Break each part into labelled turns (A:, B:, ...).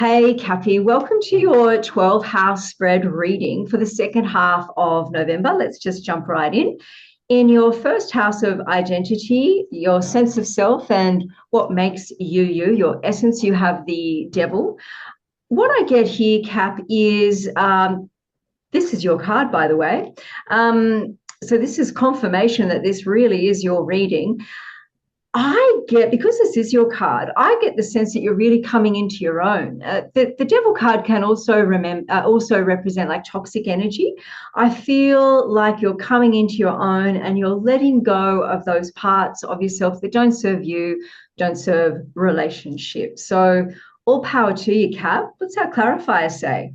A: Hey, Cappy, welcome to your 12 house spread reading for the second half of November. Let's just jump right in. In your first house of identity, your sense of self and what makes you you, your essence, you have the devil. What I get here, Cap, is this is your card, by the way. So, this is confirmation that this really is your reading. I get, because this is your card, I get the sense that you're really coming into your own. The devil card can also represent like toxic energy. I feel like you're coming into your own and you're letting go of those parts of yourself that don't serve you, don't serve relationships. So all power to you, Cap. What's our clarifier say?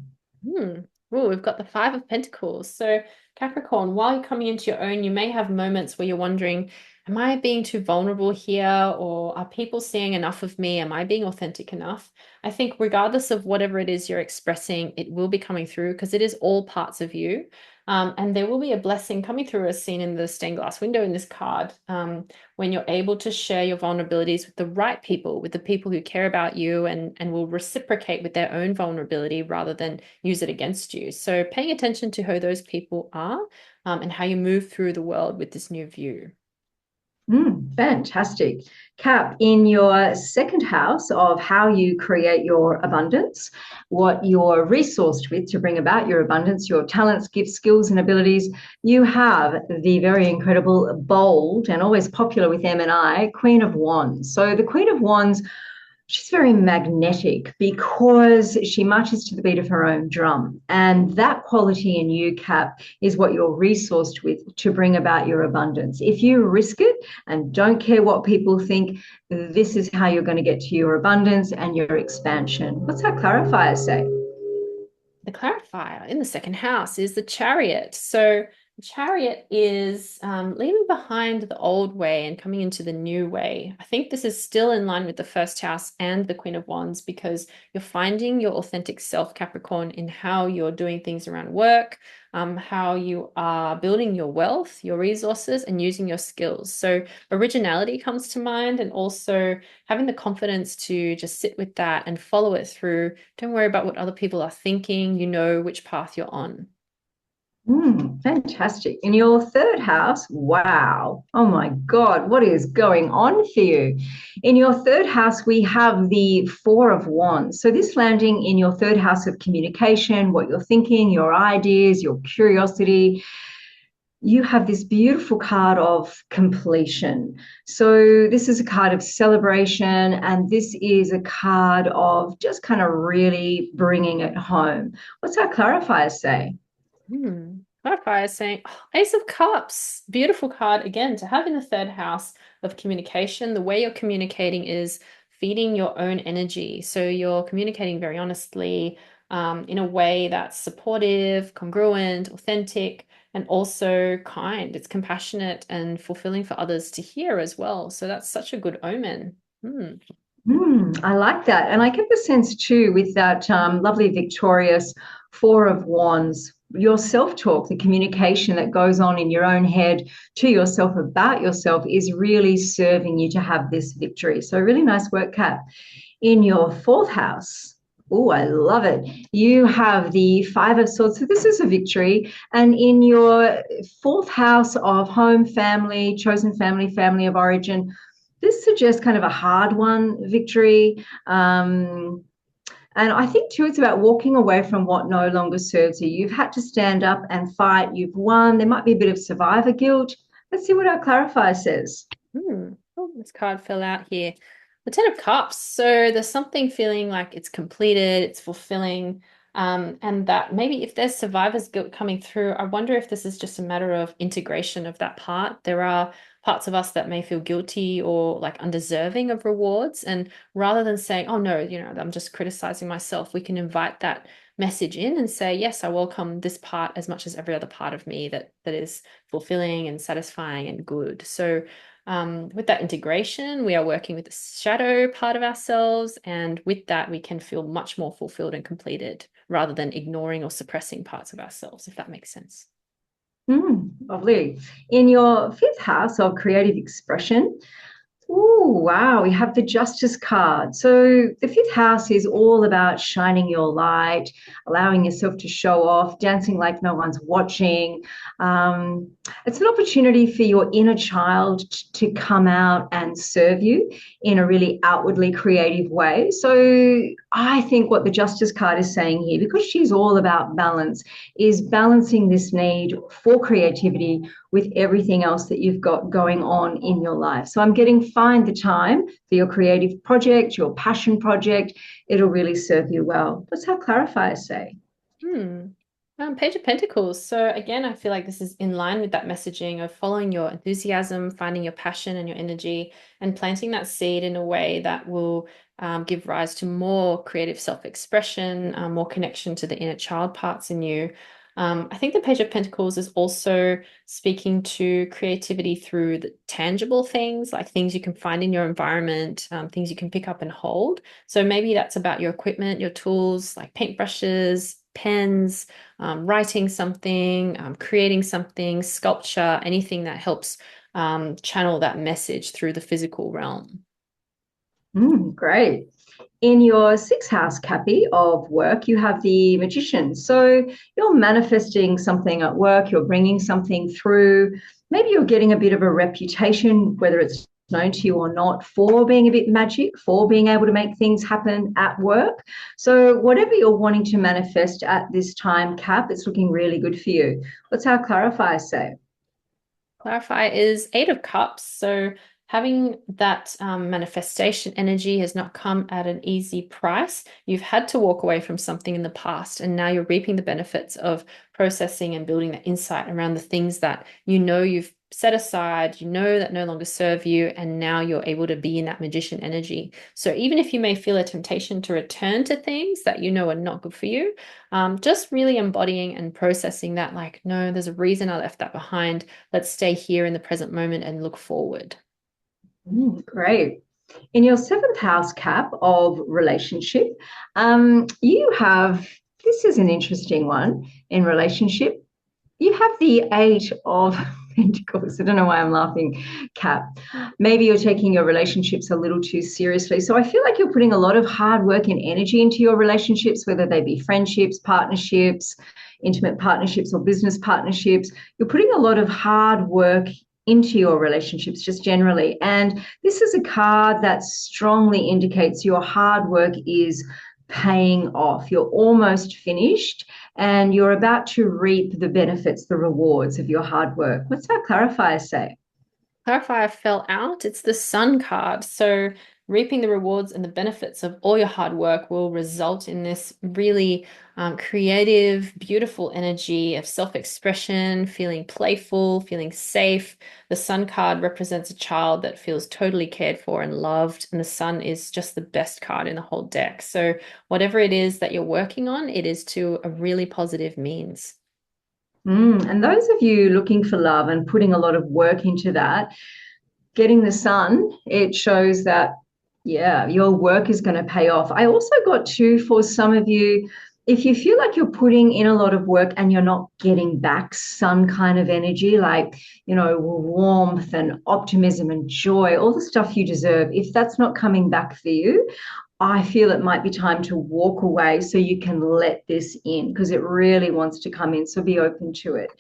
B: Oh, we've got the Five of Pentacles. So, Capricorn, while you're coming into your own, you may have moments where you're wondering, am I being too vulnerable here? Or are people seeing enough of me? Am I being authentic enough? I think, regardless of whatever it is you're expressing, it will be coming through because it is all parts of you. And there will be a blessing coming through as seen in the stained glass window in this card. When you're able to share your vulnerabilities with the right people, with the people who care about you and will reciprocate with their own vulnerability rather than use it against you. So paying attention to who those people are, and how you move through the world with this new view.
A: Fantastic. Cap, in your second house of how you create your abundance, what you're resourced with to bring about your abundance, your talents, gifts, skills, and abilities, you have the very incredible, bold, and always popular with M and I, Queen of Wands. So the Queen of Wands, she's very magnetic because she marches to the beat of her own drum. And that quality in you, Cap, is what you're resourced with to bring about your abundance. If you risk it and don't care what people think, this is how you're going to get to your abundance and your expansion. What's that clarifier say?
B: The clarifier in the second house is the Chariot. So the Chariot is leaving behind the old way and coming into the new way. I think this is still in line with the first house and the Queen of Wands because you're finding your authentic self, Capricorn, in how you're doing things around work, how you are building your wealth, your resources, and using your skills. So originality comes to mind, and also having the confidence to just sit with that and follow it through. Don't worry about what other people are thinking. You know which path you're on.
A: Fantastic. In your third house, wow. Oh my God, what is going on for you? In your third house, we have the Four of Wands. So, this landing in your third house of communication, what you're thinking, your ideas, your curiosity, you have this beautiful card of completion. So, this is a card of celebration, and this is a card of just kind of really bringing it home. What's our clarifier say?
B: Clarify is saying, oh, Ace of Cups, beautiful card again to have in the third house of communication. The way you're communicating is feeding your own energy. So you're communicating very honestly, in a way that's supportive, congruent, authentic, and also kind. It's compassionate and fulfilling for others to hear as well. So that's such a good omen.
A: I like that. And I get the sense too with that lovely victorious Four of Wands, your self talk, the communication that goes on in your own head to yourself about yourself is really serving you to have this victory. So, really nice work, Kat. In your fourth house, oh, I love it. You have the Five of Swords. So, this is a victory. And in your fourth house of home, family, chosen family, family of origin, this suggests kind of a hard won victory. And I think too, it's about walking away from what no longer serves you. You've had to stand up and fight. You've won. There might be a bit of survivor guilt. Let's see what our clarifier says.
B: Oh, this card fell out here. The Ten of Cups. So there's something feeling like it's completed, it's fulfilling, and that maybe if there's survivor's guilt coming through, I wonder if this is just a matter of integration of that part. There are parts of us that may feel guilty or like undeserving of rewards. And rather than saying, oh no, I'm just criticizing myself, we can invite that message in and say, yes, I welcome this part as much as every other part of me that is fulfilling and satisfying and good. So with that integration, we are working with the shadow part of ourselves, and with that, we can feel much more fulfilled and completed rather than ignoring or suppressing parts of ourselves, if that makes sense.
A: Lovely. In your fifth house of creative expression, Oh, wow. We have the Justice card. So the fifth house is all about shining your light, allowing yourself to show off, dancing like no one's watching. Um, it's an opportunity for your inner child to come out and serve you in a really outwardly creative way. So I think what the Justice card is saying here, because she's all about balance, is balancing this need for creativity with everything else that you've got going on in your life. So I'm getting find the time for your creative project, your passion project. It'll really serve you well. Let's have clarifiers say.
B: Hmm. Page of Pentacles. So again, I feel like this is in line with that messaging of following your enthusiasm, finding your passion and your energy, and planting that seed in a way that will give rise to more creative self-expression, more connection to the inner child parts in you. I think the Page of Pentacles is also speaking to creativity through the tangible things, like things you can find in your environment, things you can pick up and hold. So maybe that's about your equipment, your tools, like paintbrushes, pens, writing something, creating something, sculpture, anything that helps channel that message through the physical realm.
A: Great. In your sixth house, Cappy, of work, you have the Magician. So you're manifesting something at work, you're bringing something through. Maybe you're getting a bit of a reputation, whether it's known to you or not, for being a bit magic, for being able to make things happen at work. So whatever you're wanting to manifest at this time, Cap, it's looking really good for you. What's our clarifier say?
B: Clarify is Eight of Cups. So having that manifestation energy has not come at an easy price. You've had to walk away from something in the past, and now you're reaping the benefits of processing and building that insight around the things that you know you've set aside, you know that no longer serve you, and now you're able to be in that magician energy. So even if you may feel a temptation to return to things that you know are not good for you, just really embodying and processing that, like, no, there's a reason I left that behind. Let's stay here in the present moment and look forward.
A: Great. In your seventh house, Cap, of relationship, you have this is an interesting one in relationship. You have the Eight of Pentacles. I don't know why I'm laughing, Cap. Maybe you're taking your relationships a little too seriously. So I feel like you're putting a lot of hard work and energy into your relationships, whether they be friendships, partnerships, intimate partnerships, or business partnerships. You're putting a lot of hard work into your relationships just generally. And this is a card that strongly indicates your hard work is paying off. You're almost finished and you're about to reap the benefits, the rewards of your hard work. What's our clarifier say?
B: Clarifier fell out. It's the Sun card. So reaping the rewards and the benefits of all your hard work will result in this really creative, beautiful energy of self-expression, feeling playful, feeling safe. The Sun card represents a child that feels totally cared for and loved, and the Sun is just the best card in the whole deck. So whatever it is that you're working on, it is to a really positive means.
A: And those of you looking for love and putting a lot of work into that, getting the sun, it shows that, yeah, your work is going to pay off. I also got too, for some of you, if you feel like you're putting in a lot of work and you're not getting back sun kind of energy, like, warmth and optimism and joy, all the stuff you deserve, if that's not coming back for you, I feel it might be time to walk away so you can let this in because it really wants to come in. So be open to it.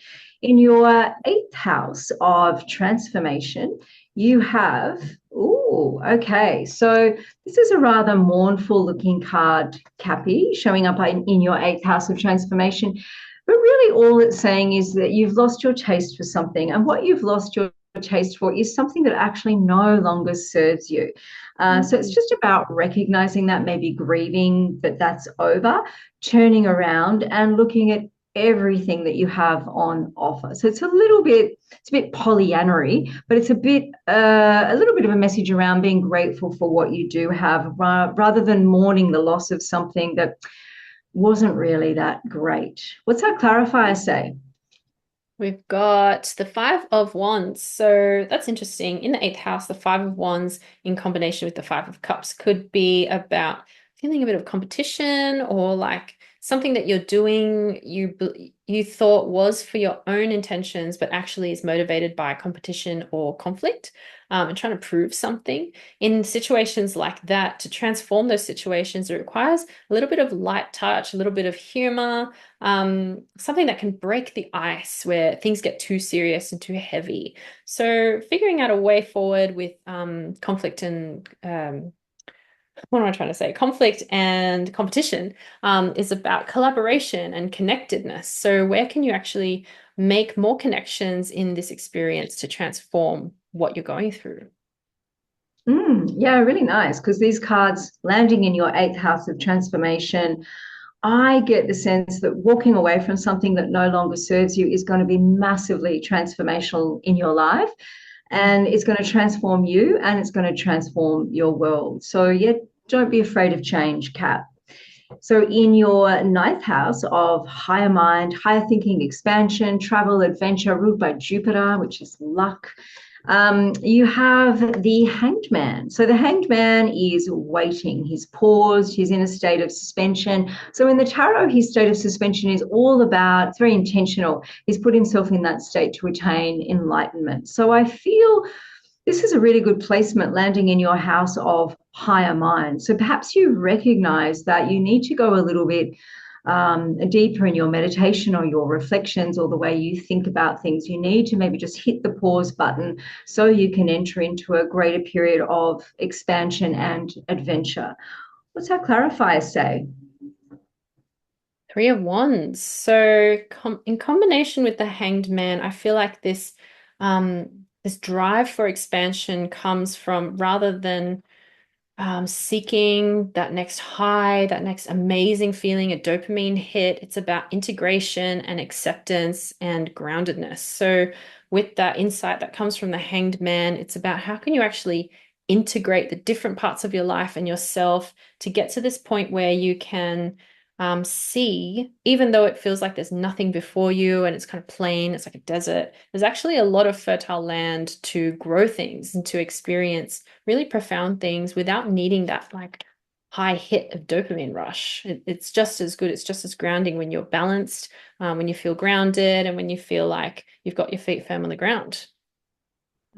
A: In your eighth house of transformation, you have, oh, okay. So this is a rather mournful looking card, Cappy, showing up in your eighth house of transformation. But really, all it's saying is that you've lost your taste for something. And what you've lost your taste for is something that actually no longer serves you. So it's just about recognizing that, maybe grieving that that's over, turning around and looking at everything that you have on offer. So it's a bit Pollyannery, but it's a little bit of a message around being grateful for what you do have, rather than mourning the loss of something that wasn't really that great. What's our clarifier say?
B: We've got the Five of Wands. So that's interesting. In the eighth house, the Five of Wands in combination with the Five of Cups could be about feeling a bit of competition, or like something that you're doing you thought was for your own intentions, but actually is motivated by competition or conflict, and trying to prove something. In situations like that, to transform those situations, it requires a little bit of light touch, a little bit of humor, something that can break the ice where things get too serious and too heavy. So figuring out a way forward with conflict and what am I trying to say? Conflict and competition is about collaboration and connectedness. So where can you actually make more connections in this experience to transform what you're going through?
A: Yeah, really nice. Because these cards landing in your eighth house of transformation, I get the sense that walking away from something that no longer serves you is going to be massively transformational in your life. And it's going to transform you and it's going to transform your world. So, yeah, don't be afraid of change, Kat. So, in your ninth house of higher mind, higher thinking, expansion, travel, adventure, ruled by Jupiter, which is luck, you have the hanged man. So the hanged man is waiting. He's paused. He's in a state of suspension. So in the tarot, his state of suspension is all about, it's very intentional. He's put himself in that state to attain enlightenment. So I feel this is a really good placement landing in your house of higher mind. So perhaps you recognize that you need to go a little bit deeper in your meditation or your reflections or the way you think about things. You need to maybe just hit the pause button so you can enter into a greater period of expansion and adventure. What's our clarifier say?
B: Three of Wands. So in combination with the Hanged Man, I feel like this drive for expansion comes from, rather than seeking that next high, that next amazing feeling, a dopamine hit. It's about integration and acceptance and groundedness. So, with that insight that comes from the Hanged Man, it's about how can you actually integrate the different parts of your life and yourself to get to this point where you can see, even though it feels like there's nothing before you and it's kind of plain, it's like a desert, there's actually a lot of fertile land to grow things and to experience really profound things without needing that like high hit of dopamine rush. It's just as good. It's just as grounding when you're balanced, when you feel grounded, and when you feel like you've got your feet firm on the ground.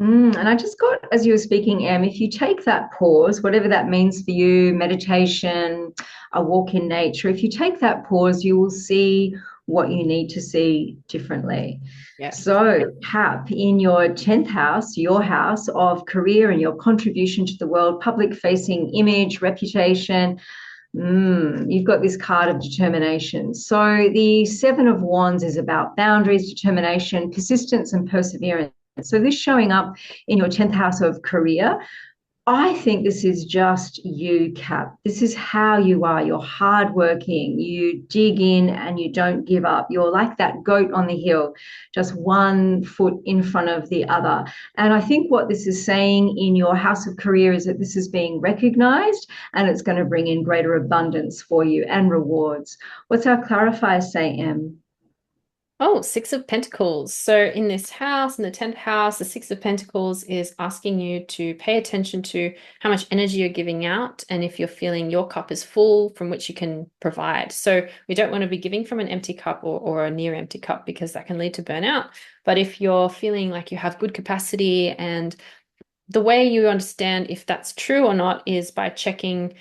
A: And I just got, as you were speaking, Em, if you take that pause, whatever that means for you, meditation, a walk in nature, if you take that pause, you will see what you need to see differently.
B: Yeah.
A: So, Cap, in your 10th house, your house of career and your contribution to the world, public facing image, reputation, you've got this card of determination. So, the Seven of Wands is about boundaries, determination, persistence, and perseverance. So, this showing up in your 10th house of career, I think this is just you, Cap. This is how you are. You're hardworking. You dig in and you don't give up. You're like that goat on the hill, just one foot in front of the other. And I think what this is saying in your house of career is that this is being recognized and it's going to bring in greater abundance for you and rewards. What's our clarifier say, Em?
B: Oh, Six of Pentacles. So in this house, in the 10th house, the Six of Pentacles is asking you to pay attention to how much energy you're giving out and if you're feeling your cup is full from which you can provide. So we don't want to be giving from an empty cup or a near empty cup because that can lead to burnout. But if you're feeling like you have good capacity, and the way you understand if that's true or not is by checking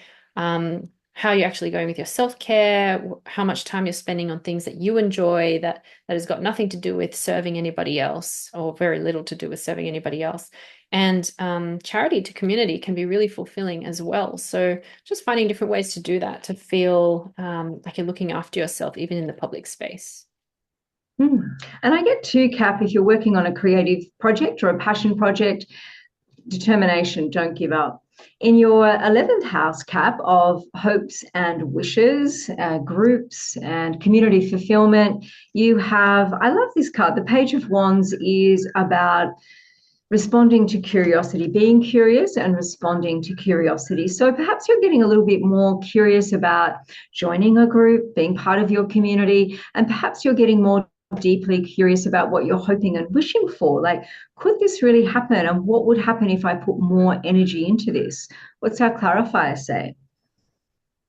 B: how you're actually going with your self-care, how much time you're spending on things that you enjoy, that has got nothing to do with serving anybody else, or very little to do with serving anybody else. And charity to community can be really fulfilling as well. So just finding different ways to do that, to feel like you're looking after yourself, even in the public space.
A: And I get two, Cap, if you're working on a creative project or a passion project, determination, don't give up. In your 11th house, Cap, of hopes and wishes, groups and community fulfillment, you have, I love this card. The Page of Wands is about responding to curiosity, being curious and responding to curiosity. So perhaps you're getting a little bit more curious about joining a group, being part of your community, and perhaps you're getting more deeply curious about what you're hoping and wishing for. Like, could this really happen? And what would happen if I put more energy into this? What's our clarifier say?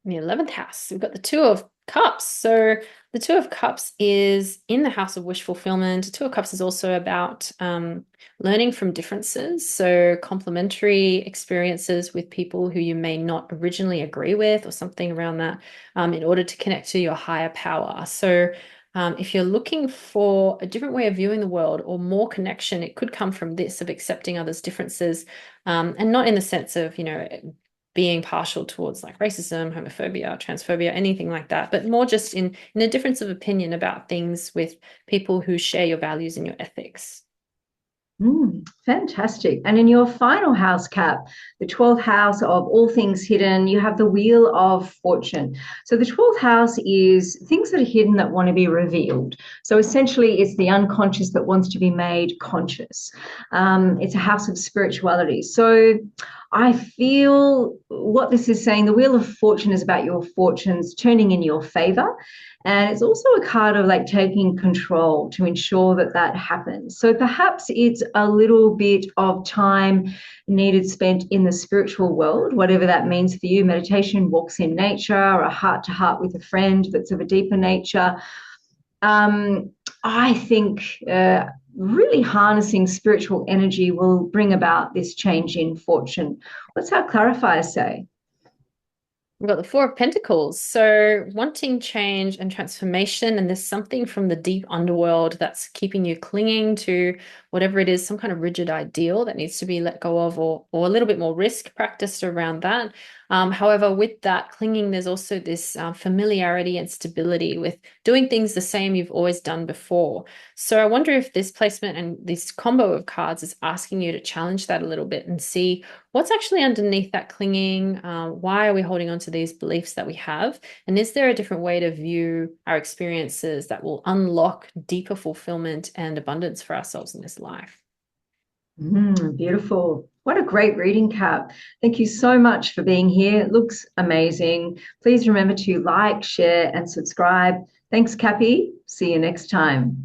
B: In the 11th house, we've got the Two of Cups. So the Two of Cups is in the house of wish fulfillment. The Two of Cups is also about learning from differences. So complementary experiences with people who you may not originally agree with or something around that in order to connect to your higher power. So if you're looking for a different way of viewing the world or more connection, it could come from this of accepting others' differences, and not in the sense of, being partial towards like racism, homophobia, transphobia, anything like that, but more just in a difference of opinion about things with people who share your values and your ethics.
A: Fantastic. And in your final house, Cap, the 12th house of all things hidden, you have the Wheel of Fortune. So the 12th house is things that are hidden that want to be revealed. So essentially, it's the unconscious that wants to be made conscious. It's a house of spirituality. So I feel what this is saying, the Wheel of Fortune is about your fortunes turning in your favor. And it's also a card of like taking control to ensure that that happens. So perhaps it's a little bit of time needed spent in the spiritual world, whatever that means for you, meditation, walks in nature, or a heart to heart with a friend that's of a deeper nature. I think really harnessing spiritual energy will bring about this change in fortune. What's our clarifier say?
B: We've got the Four of Pentacles. So wanting change and transformation, and there's something from the deep underworld that's keeping you clinging to whatever it is, some kind of rigid ideal that needs to be let go of, or a little bit more risk practiced around that. However, with that clinging, there's also this familiarity and stability with doing things the same you've always done before. So I wonder if this placement and this combo of cards is asking you to challenge that a little bit and see what's actually underneath that clinging. Why are we holding on to these beliefs that we have? And is there a different way to view our experiences that will unlock deeper fulfillment and abundance for ourselves in this life?
A: Beautiful. What a great reading, Cap. Thank you so much for being here. It looks amazing. Please remember to like, share, and subscribe. Thanks, Cappy. See you next time.